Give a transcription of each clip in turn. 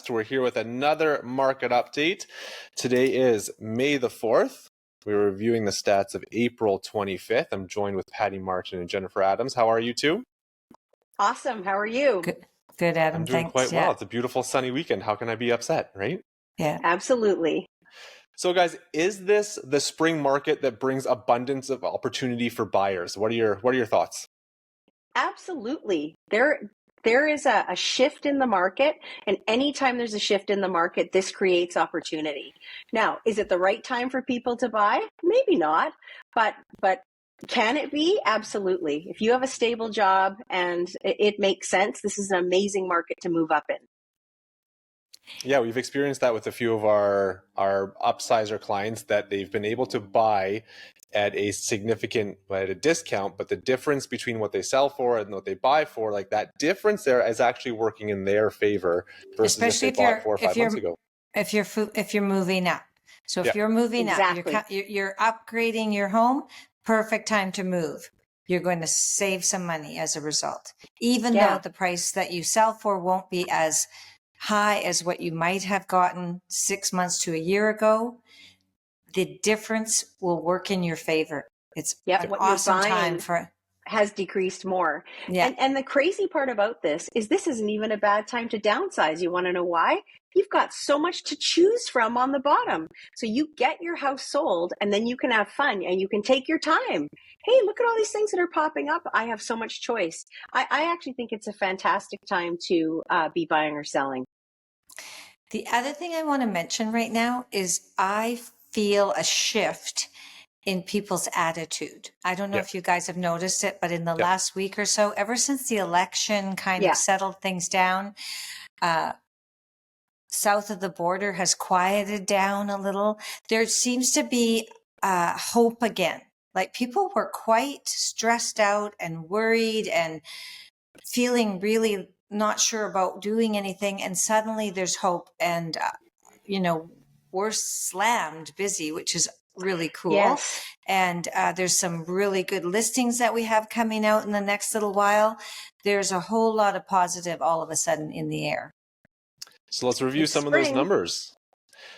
Detached. We're here with another market update. Today is May the 4th. We're reviewing the stats of April 25th. I'm joined with Patti Martin and Jennifer Adams. How are you two? Awesome. How are you? Good, Adam. I'm doing Thanks. quite well. It's a beautiful sunny weekend. How can I be upset, right? Yeah. Absolutely. So guys, is this the spring market that brings abundance of opportunity for buyers? What are your thoughts? Absolutely. There is a shift in the market, and anytime there's a shift in the market, this creates opportunity. Now, is it the right time for people to buy? Maybe not, but can it be? Absolutely. If you have a stable job and it makes sense, this is an amazing market to move up in. Yeah, we've experienced that with a few of our upsizer clients, that they've been able to buy at a discount, but the difference between what they sell for and what they buy for, like that difference there is actually working in their favor versus Especially if they bought 4 or 5 months ago. If you're moving up. So if you're moving Exactly. up, you're upgrading your home, perfect time to move. You're going to save some money as a result, even though the price that you sell for won't be as high as what you might have gotten 6 months to a year ago. The difference will work in your favor. It's an awesome time for has decreased more. Yeah. And the crazy part about this isn't even a bad time to downsize. You want to know why? You've got so much to choose from on the bottom. So you get your house sold and then you can have fun and you can take your time. Hey, look at all these things that are popping up. I have so much choice. I actually think it's a fantastic time to be buying or selling. The other thing I want to mention right now is I feel a shift in people's attitude. I don't know if you guys have noticed it, but in the last week or so, ever since the election kind of settled things down, south of the border has quieted down a little. There seems to be hope again. Like people were quite stressed out and worried and feeling really not sure about doing anything. And suddenly there's hope and, we're slammed busy, which is really cool. Yes. And there's some really good listings that we have coming out in the next little while. There's a whole lot of positive all of a sudden in the air. So let's review some of those numbers.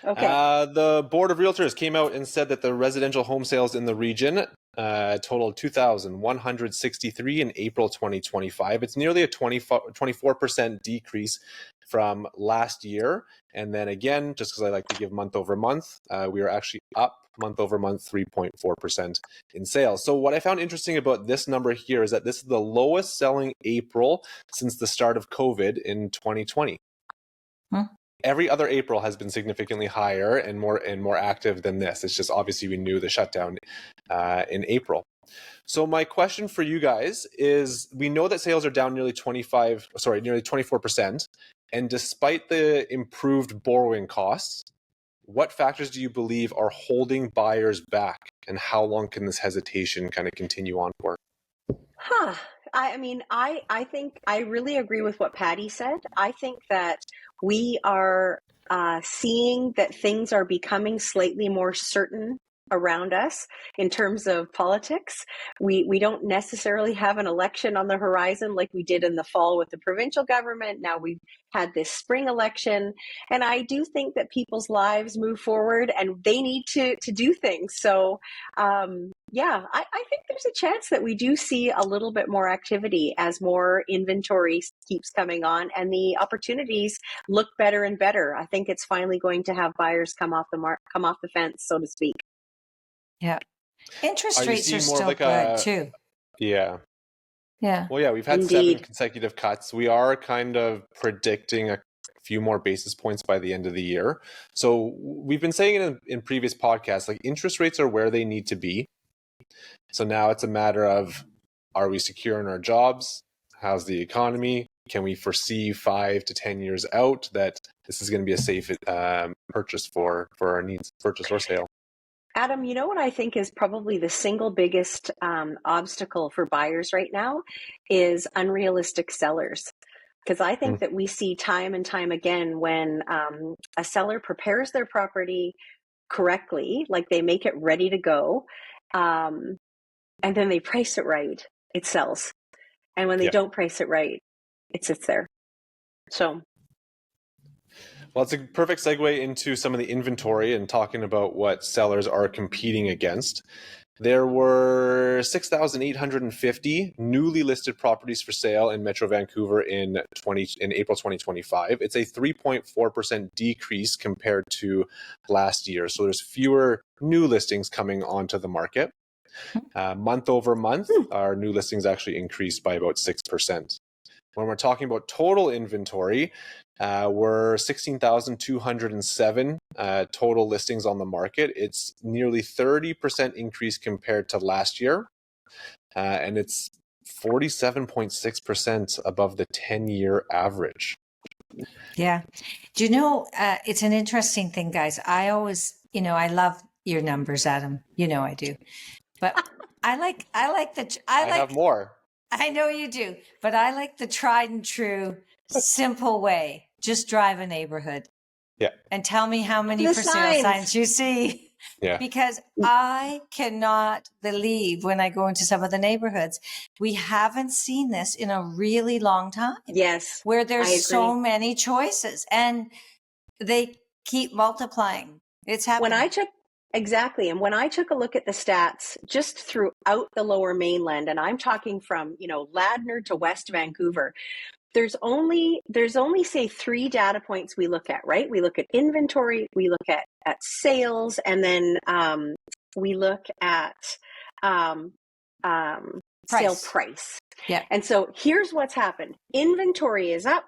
Okay. The Board of Realtors came out and said that the residential home sales in the region totaled 2,163 in April 2025. It's nearly a 24% decrease from last year. And then again, just because I like to give month over month, we are actually up month over month 3.4% in sales. So what I found interesting about this number here is that this is the lowest selling April since the start of COVID in 2020. Every other April has been significantly higher and more active than this. It's just obviously we knew the shutdown in April. So my question for you guys is, we know that sales are down nearly 24%. And despite the improved borrowing costs, what factors do you believe are holding buyers back? And how long can this hesitation kind of continue on for? I think I really agree with what Patti said. I think that we are seeing that things are becoming slightly more certain around us in terms of politics. We don't necessarily have an election on the horizon like we did in the fall with the provincial government. Now we've had this spring election, and I do think that people's lives move forward and they need to do things. So I think there's a chance that we do see a little bit more activity as more inventory keeps coming on and the opportunities look better and better. I think it's finally going to have buyers come off the fence, so to speak. Yeah. Interest rates are still good too. Yeah. Yeah. Well, yeah, we've had 7 consecutive cuts. We are kind of predicting a few more basis points by the end of the year. So we've been saying it in previous podcasts, like interest rates are where they need to be. So now it's a matter of, are we secure in our jobs? How's the economy? Can we foresee 5 to 10 years out that this is going to be a safe purchase for our needs, purchase or sale? Adam, you know what I think is probably the single biggest obstacle for buyers right now is unrealistic sellers. Because I think that we see time and time again when a seller prepares their property correctly, like they make it ready to go, and then they price it right, it sells. And when they don't price it right, it sits there. So. Well, it's a perfect segue into some of the inventory and talking about what sellers are competing against. There were 6,850 newly listed properties for sale in Metro Vancouver in April 2025. It's a 3.4% decrease compared to last year. So there's fewer new listings coming onto the market. Month over month, our new listings actually increased by about 6%. When we're talking about total inventory, we're 16,207 total listings on the market. It's nearly 30% increase compared to last year, and it's 47.6% above the 10-year average. Yeah. Do you know, it's an interesting thing, guys. I always, I love your numbers, Adam. You know I do. But I have more. I know you do, but I like the tried and true, simple way. Just drive a neighborhood. Yeah. And tell me how many The for sale signs you see. Yeah. Because I cannot believe when I go into some of the neighborhoods, we haven't seen this in a really long time. Yes. Where there's so many choices and they keep multiplying. It's happening. And when I took a look at the stats just throughout the Lower Mainland, and I'm talking from, Ladner to West Vancouver, there's only say 3 data points we look at, right? We look at inventory, we look at sales, and then we look at sale price. Yeah. And so here's what's happened. Inventory is up,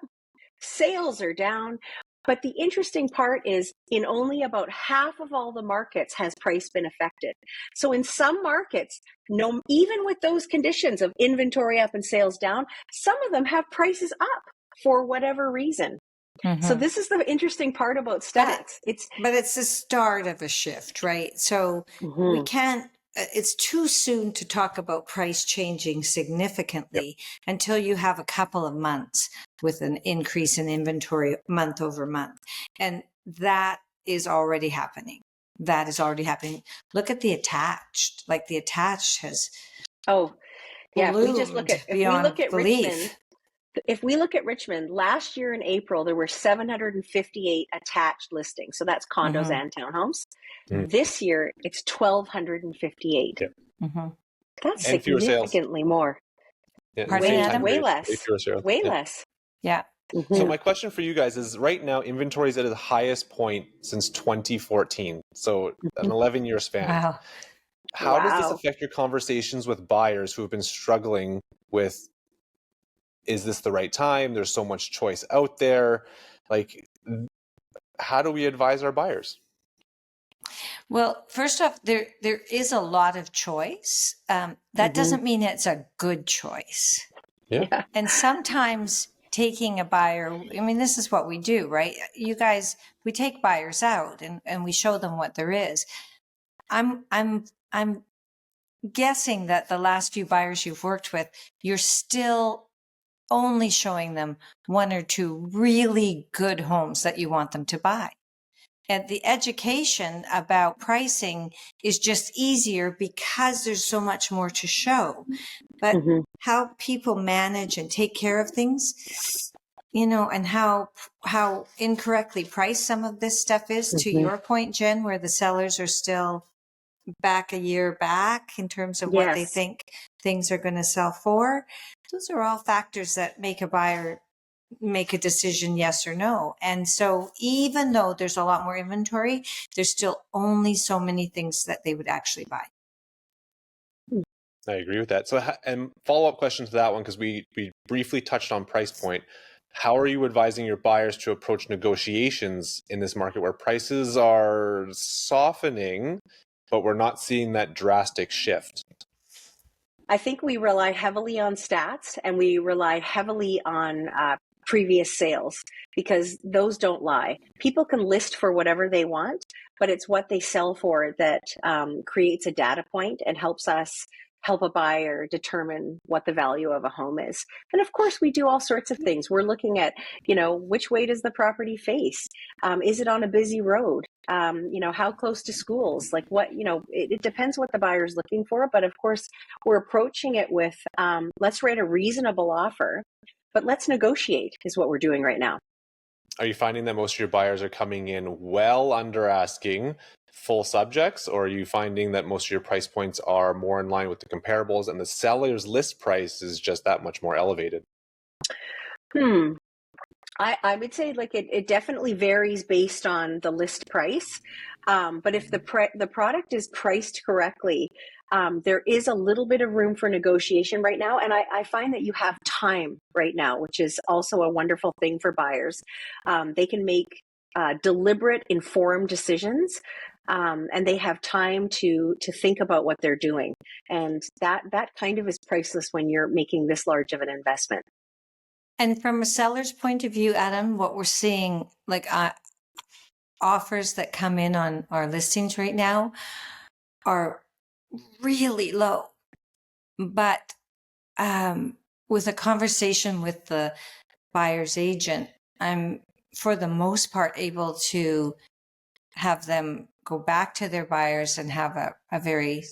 sales are down. But the interesting part is in only about half of all the markets has price been affected. So in some markets, even with those conditions of inventory up and sales down, some of them have prices up for whatever reason. Mm-hmm. So this is the interesting part about stats. But it's the start of a shift, right? So we can't, it's too soon to talk about price changing significantly until you have a couple of months with an increase in inventory month over month. And that is already happening. Look at the attached. Like the attached has if we look at belief. Richmond, if we look at Richmond, last year in April, there were 758 attached listings. So that's condos and townhomes. This year, it's 1,258. Yeah. That's and significantly more. Yeah, way less. Way less. Yeah. So my question for you guys is, right now, inventory is at the highest point since 2014. So an 11-year span. Wow. How does this affect your conversations with buyers who have been struggling with, is this the right time? There's so much choice out there. Like, how do we advise our buyers? Well, first off, there is a lot of choice. That doesn't mean it's a good choice. Yeah. And sometimes taking a buyer, this is what we do, right? You guys, we take buyers out and we show them what there is. I'm guessing that the last few buyers you've worked with, you're still only showing them 1 or 2 really good homes that you want them to buy. And the education about pricing is just easier because there's so much more to show. But how people manage and take care of things, and how incorrectly priced some of this stuff is, to your point, Jen, where the sellers are still back a year back in terms of what they think things are going to sell for. Those are all factors that make a buyer make a decision, yes or no. And so even though there's a lot more inventory, there's still only so many things that they would actually buy. I agree with that. So, and follow-up question to that one, because we briefly touched on price point. How are you advising your buyers to approach negotiations in this market where prices are softening, but we're not seeing that drastic shift? I think we rely heavily on stats, and we rely heavily on previous sales, because those don't lie. People can list for whatever they want, but it's what they sell for that creates a data point and helps us help a buyer determine what the value of a home is. And of course, we do all sorts of things. We're looking at, which way does the property face? Is it on a busy road? How close to schools? Like what, it depends what the buyer's looking for. But of course, we're approaching it with, let's write a reasonable offer, but let's negotiate is what we're doing right now. Are you finding that most of your buyers are coming in well under asking full subjects, or are you finding that most of your price points are more in line with the comparables and the seller's list price is just that much more elevated? I would say like it definitely varies based on the list price. But if the product is priced correctly, there is a little bit of room for negotiation right now. And I find that you have time right now, which is also a wonderful thing for buyers. They can make deliberate, informed decisions. And they have time to think about what they're doing. And that kind of is priceless when you're making this large of an investment. And from a seller's point of view, Adam, what we're seeing, like offers that come in on our listings right now are really low. But with a conversation with the buyer's agent, I'm for the most part able to have them go back to their buyers and have a very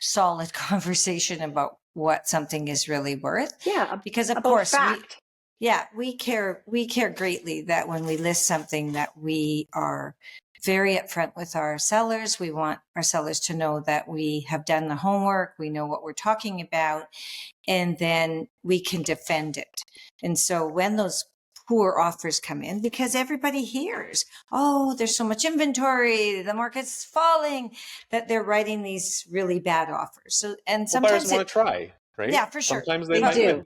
solid conversation about what something is really worth. Yeah, because of about course fact. we care greatly that when we list something that we are very upfront with our sellers. We want our sellers to know that we have done the homework, we know what we're talking about, and then we can defend it. And so when those poor offers come in, because everybody hears, oh, there's so much inventory, the market's falling, that they're writing these really bad offers. So, and sometimes buyers want to try, right? Yeah, for sure. Sometimes they They might do. win.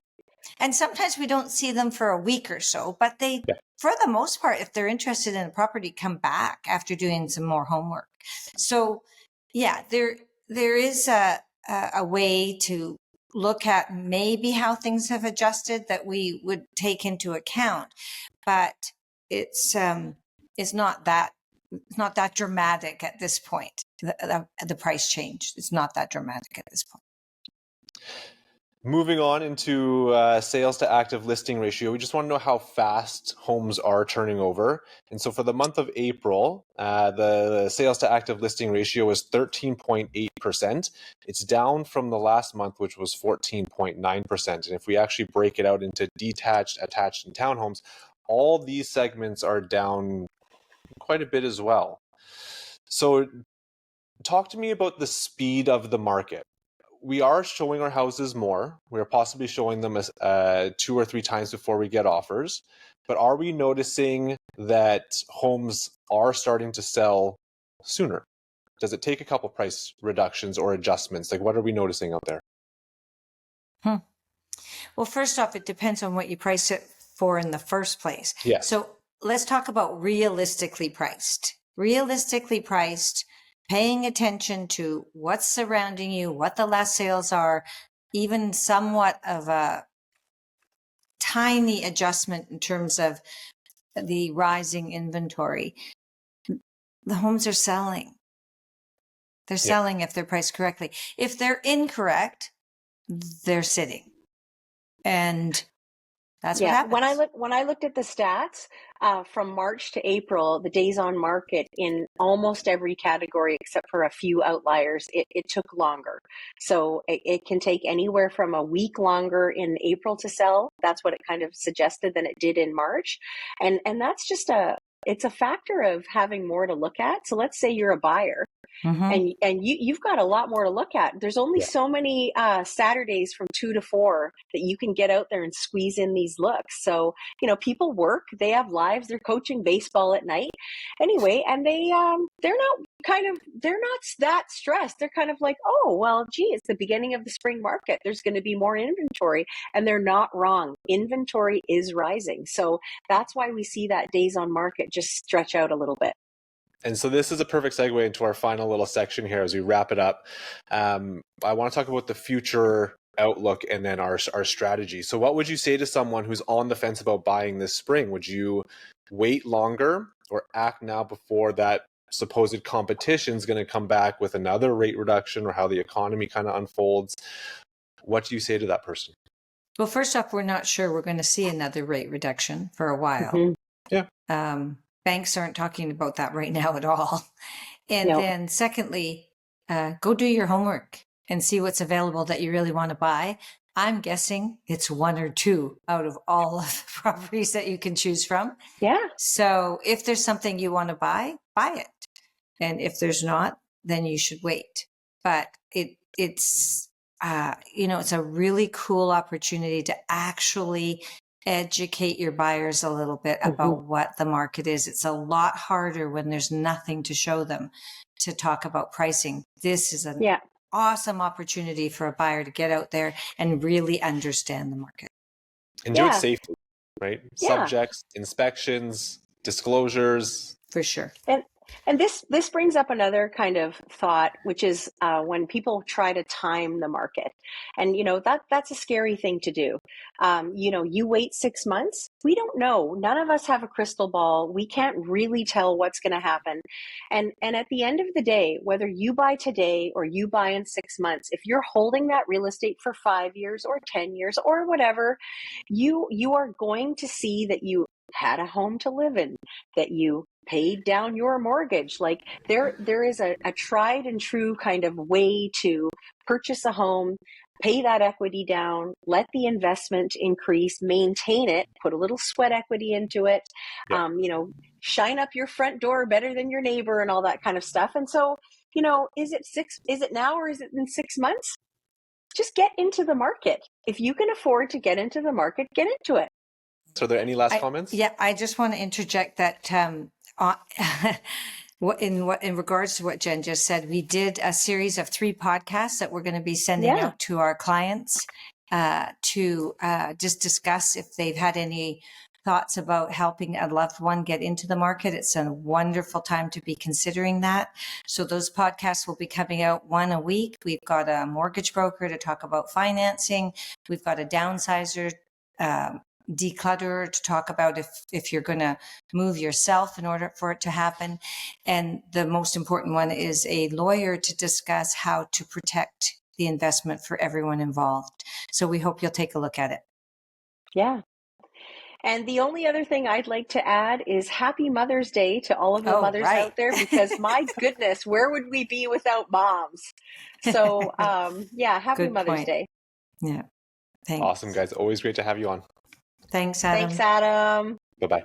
And sometimes we don't see them for a week or so, but they, for the most part, if they're interested in a property, come back after doing some more homework. So yeah, there is a way to look at maybe how things have adjusted that we would take into account, but it's not that dramatic at this point. The price change, it's not that dramatic at this point. Moving on into sales to active listing ratio, we just want to know how fast homes are turning over. And so for the month of April, the sales to active listing ratio was 13.8%. It's down from the last month, which was 14.9%. And if we actually break it out into detached, attached, and townhomes, all these segments are down quite a bit as well. So talk to me about the speed of the market. We are showing our houses more. We're possibly showing them 2 or 3 times before we get offers. But are we noticing that homes are starting to sell sooner? Does it take a couple price reductions or adjustments? Like, what are we noticing out there? Well, first off, it depends on what you price it for in the first place. Yes. So let's talk about realistically priced. Realistically priced, paying attention to what's surrounding you, what the last sales are, even somewhat of a tiny adjustment in terms of the rising inventory. The homes are selling. They're selling if they're priced correctly. If they're incorrect, they're sitting. And that's what happens. When I looked at the stats from March to April, the days on market in almost every category except for a few outliers, it took longer. So it can take anywhere from a week longer in April to sell. That's what it kind of suggested than it did in March, and that's just it's a factor of having more to look at. So let's say you're a buyer. Mm-hmm. And you've got a lot more to look at. There's only so many Saturdays from 2 to 4 that you can get out there and squeeze in these looks. So, people work, they have lives, they're coaching baseball at night anyway, and they're not that stressed. They're kind of like, oh, well, gee, it's the beginning of the spring market. There's going to be more inventory, and they're not wrong. Inventory is rising. So that's why we see that days on market just stretch out a little bit. And so this is a perfect segue into our final little section here as we wrap it up. I want to talk about the future outlook and then our strategy. So what would you say to someone who's on the fence about buying this spring? Would you wait longer or act now before that supposed competition is going to come back with another rate reduction, or how the economy kind of unfolds? What do you say to that person? Well, first off, we're not sure we're going to see another rate reduction for a while. Mm-hmm. Yeah. Banks aren't talking about that right now at all. And then secondly, go do your homework and see what's available that you really want to buy. I'm guessing it's one or two out of all of the properties that you can choose from. Yeah. So if there's something you want to buy it. And if there's not, then you should wait. But it's it's a really cool opportunity to actually educate your buyers a little bit about what the market is. It's a lot harder when there's nothing to show them to talk about pricing. This is an awesome opportunity for a buyer to get out there and really understand the market. And do it safely, right? Subjects, inspections, disclosures. For sure. And this brings up another kind of thought, which is when people try to time the market, and that's a scary thing to do. You wait 6 months. We don't know. None of us have a crystal ball. We can't really tell what's going to happen. And at the end of the day, whether you buy today or you buy in 6 months, if you're holding that real estate for 5 years or 10 years or whatever, you are going to see that you had a home to live in, that you paid down your mortgage. Like there is a tried and true kind of way to purchase a home, pay that equity down, let the investment increase, maintain it, put a little sweat equity into it, shine up your front door better than your neighbor and all that kind of stuff. And so, is it now or is it in 6 months? Just get into the market. If you can afford to get into the market, get into it. So are there any last comments? Yeah, I just want to interject that in regards to what Jen just said, we did a series of 3 podcasts that we're going to be sending out to our clients to just discuss if they've had any thoughts about helping a loved one get into the market. It's a wonderful time to be considering that. So those podcasts will be coming out 1 a week. We've got a mortgage broker to talk about financing. We've got a downsizer, declutter to talk about if you're going to move yourself in order for it to happen. And the most important one is a lawyer to discuss how to protect the investment for everyone involved. So we hope you'll take a look at it. Yeah. And the only other thing I'd like to add is Happy Mother's Day to all of the mothers out there, because my goodness, where would we be without moms? So happy Mother's Day. Yeah. Thanks. Awesome, guys. Always great to have you on. Thanks, Adam. Thanks, Adam. Bye-bye.